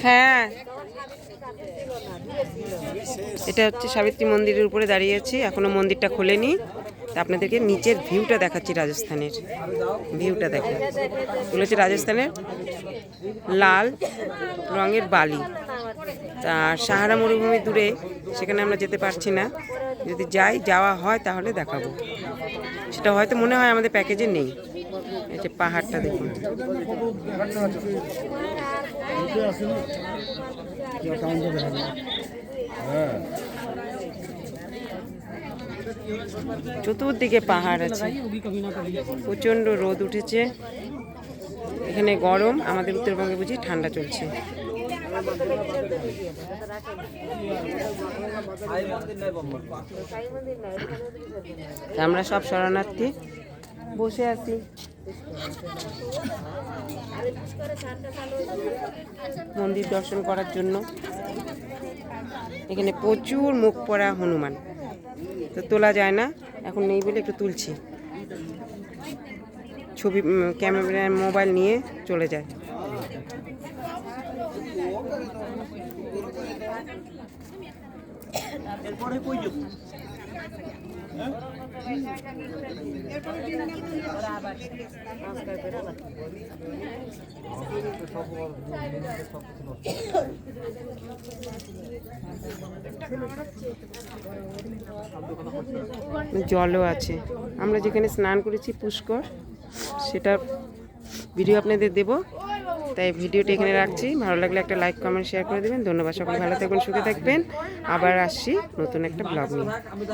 হ্যাঁ, এটা হচ্ছে সাবিত্রী মন্দিরের উপরে দাঁড়িয়েছি, এখনো মন্দিরটা খোলেনি। তা আপনাদেরকে নিচের ভিউটা দেখাচ্ছি, রাজস্থানের ভিউটা দেখেন। এগুলো হচ্ছে রাজস্থানের লাল রঙের বালি। আর সাহারা মরুভূমি দূরে, সেখানে আমরা যেতে পারছি না। যদি যাওয়া হয় তাহলে দেখাবো। সেটা হয়তো মনে হয় আমাদের প্যাকেজে নেই। এই যে পাহাড়টা দেখুন। চতুর্দিকে পাহাড় আছে, প্রচণ্ড রোদ উঠেছে। এখানে গরম, আমাদের উত্তরবঙ্গে বুঝি ঠান্ডা চলছে। আমরা সব শরণার্থী বসে আছি মন্দির দর্শন করার জন্য। এখানে প্রচুর মুখ পড়া হনুমান, তো তোলা যায় না, এখন নেই বলে একটু তুলছি। ছবি ক্যামেরা মোবাইল নিয়ে চলে যায়। জলও আছে, আমরা যেখানে স্নান করেছি পুষ্কর, সেটা ভিডিও আপনাদের দেব। তাই ভিডিওটি এখানে রাখছি। ভালো লাগলে একটা লাইক কমেন্ট শেয়ার করে দেবেন। ধন্যবাদ। সকলে ভালো থাকবেন, সুখে থাকবেন। আবার আসছি নতুন একটা ব্লগ নিয়ে।